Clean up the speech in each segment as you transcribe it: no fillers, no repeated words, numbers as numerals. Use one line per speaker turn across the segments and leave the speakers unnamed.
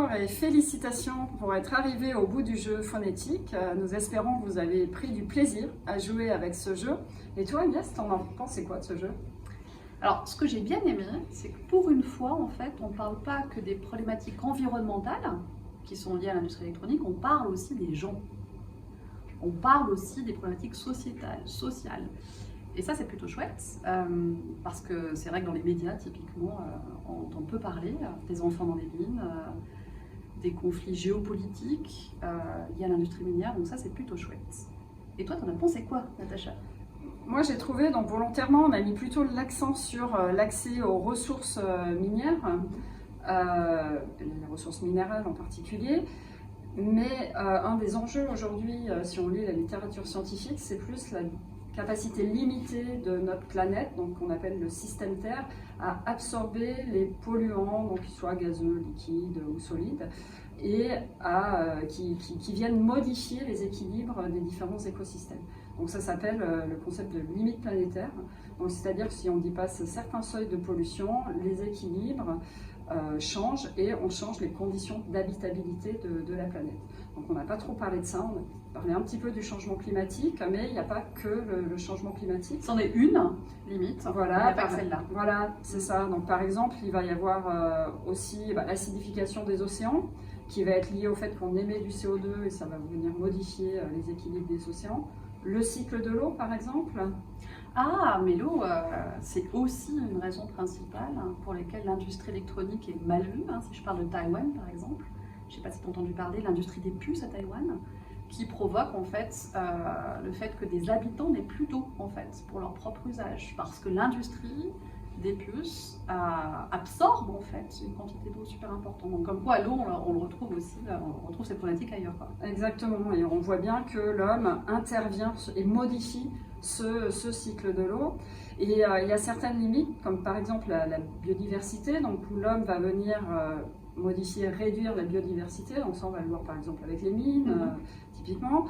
bonjour et félicitations pour être arrivé au bout du jeu phonétique. Nous espérons que vous avez pris du plaisir à jouer avec ce jeu. Et toi, Agnès, t'en as pensé quoi de ce jeu?
Alors, ce que j'ai bien aimé, c'est que pour une fois, en fait, on ne parle pas que des problématiques environnementales qui sont liées à l'industrie électronique, on parle aussi des gens. On parle aussi des problématiques sociétales, sociales. Et ça, c'est plutôt chouette, parce que c'est vrai que dans les médias, typiquement, on entend peu parler des enfants dans les mines, des conflits géopolitiques liés à l'industrie minière, donc ça, c'est plutôt chouette. Et toi, t'en as pensé quoi, Natacha?
Moi, j'ai trouvé, donc volontairement, on a mis plutôt l'accent sur l'accès aux ressources minières, les ressources minérales en particulier. Mais un des enjeux aujourd'hui, si on lit la littérature scientifique, c'est plus la capacité limitée de notre planète, donc qu'on appelle le système Terre, à absorber les polluants, donc qu'ils soient gazeux, liquides ou solides, et qui viennent modifier les équilibres des différents écosystèmes. Donc ça s'appelle le concept de limite planétaire. Donc c'est-à-dire que si on dépasse certains seuils de pollution, les équilibres changent et on change les conditions d'habitabilité de la planète. Donc on n'a pas trop parlé de ça, on a parlé un petit peu du changement climatique, mais il n'y a pas que le changement climatique.
C'en est une limite,
voilà,
il n'y a pas que celle-là.
Voilà, c'est ça. Donc par exemple, il va y avoir aussi l'acidification des océans, qui va être liée au fait qu'on émet du CO2 et ça va venir modifier les équilibres des océans. Le cycle de l'eau, par exemple.
Ah, mais l'eau, c'est aussi une raison principale pour laquelle l'industrie électronique est mal vue. Si je parle de Taïwan, par exemple, je ne sais pas si tu as entendu parler de l'industrie des puces à Taïwan, qui provoque en fait le fait que des habitants n'aient plus d'eau en fait pour leur propre usage, parce que l'industrie des puces absorbe en fait une quantité d'eau super importante. Donc comme quoi l'eau, on le retrouve aussi, on retrouve ces problématiques ailleurs, quoi.
Exactement, et on voit bien que l'homme intervient et modifie ce cycle de l'eau. Et il y a certaines limites, comme par exemple la biodiversité, donc où l'homme va venir modifier, réduire la biodiversité. Donc ça, on va le voir par exemple avec les mines, typiquement.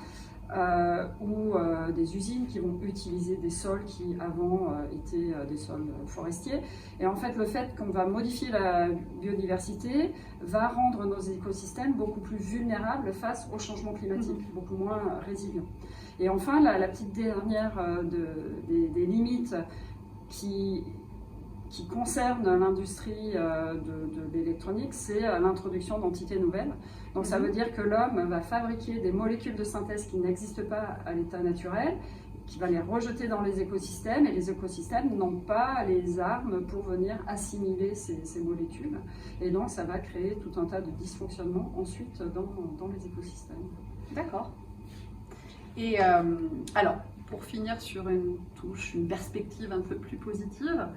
Ou des usines qui vont utiliser des sols qui avant étaient des sols forestiers. Et en fait, le fait qu'on va modifier la biodiversité va rendre nos écosystèmes beaucoup plus vulnérables face au changement climatique, beaucoup moins résilients. Et enfin, la petite dernière des limites qui concerne l'industrie de l'électronique, c'est l'introduction d'entités nouvelles. Donc ça veut dire que l'homme va fabriquer des molécules de synthèse qui n'existent pas à l'état naturel, qui va les rejeter dans les écosystèmes, et les écosystèmes n'ont pas les armes pour venir assimiler ces molécules. Et donc ça va créer tout un tas de dysfonctionnements ensuite dans les écosystèmes.
D'accord. Et alors, pour finir sur une touche, une perspective un peu plus positive,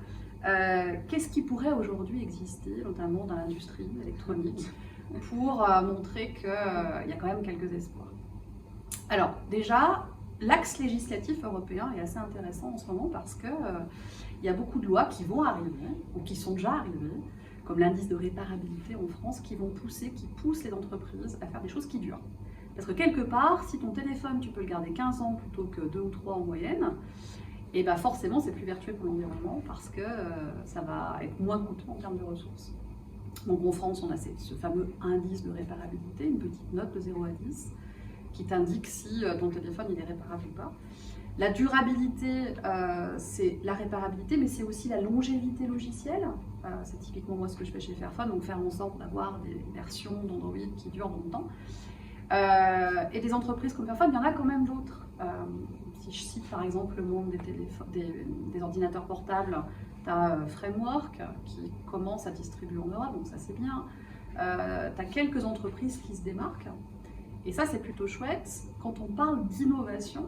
qu'est-ce qui pourrait aujourd'hui exister, notamment dans l'industrie électronique, pour montrer qu'il y a quand même quelques espoirs? Alors déjà, l'axe législatif européen est assez intéressant en ce moment parce qu'il y a beaucoup de lois qui vont arriver, ou qui sont déjà arrivées, comme l'indice de réparabilité en France, qui poussent les entreprises à faire des choses qui durent. Parce que quelque part, si ton téléphone, tu peux le garder 15 ans plutôt que 2 ou 3 en moyenne, et bien forcément c'est plus vertueux pour l'environnement parce que ça va être moins coûteux en termes de ressources. Donc en France, on a ce fameux indice de réparabilité, une petite note de 0 à 10, qui t'indique si ton téléphone il est réparable ou pas. La durabilité, c'est la réparabilité, mais c'est aussi la longévité logicielle. C'est typiquement moi ce que je fais chez Fairphone, donc faire en sorte d'avoir des versions d'Android qui durent longtemps. Et des entreprises comme Fairphone, il y en a quand même d'autres. Si je cite par exemple le monde des ordinateurs portables, tu as Framework qui commence à distribuer en Europe, donc ça c'est bien. Tu as quelques entreprises qui se démarquent, et ça c'est plutôt chouette. Quand on parle d'innovation,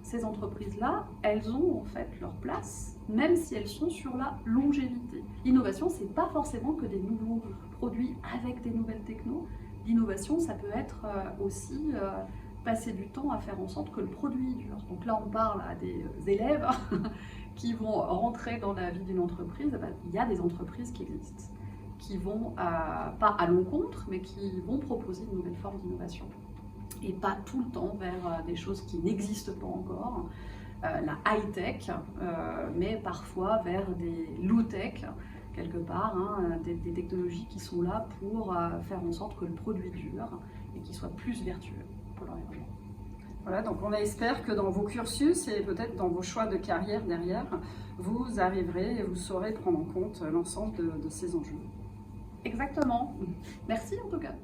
ces entreprises-là, elles ont en fait leur place, même si elles sont sur la longévité. L'innovation, c'est pas forcément que des nouveaux produits avec des nouvelles technos. L'innovation, ça peut être aussi passer du temps à faire en sorte que le produit dure. Donc là, on parle à des élèves qui vont rentrer dans la vie d'une entreprise. Il y a des entreprises qui existent, qui vont, pas à l'encontre, mais qui vont proposer une nouvelle forme d'innovation. Et pas tout le temps vers des choses qui n'existent pas encore, la high-tech, mais parfois vers des low-tech quelque part, hein, des technologies qui sont là pour faire en sorte que le produit dure et qu'il soit plus vertueux pour l'environnement.
Voilà, donc on espère que dans vos cursus et peut-être dans vos choix de carrière derrière, vous arriverez et vous saurez prendre en compte l'ensemble de ces enjeux.
Exactement. Merci en tout cas.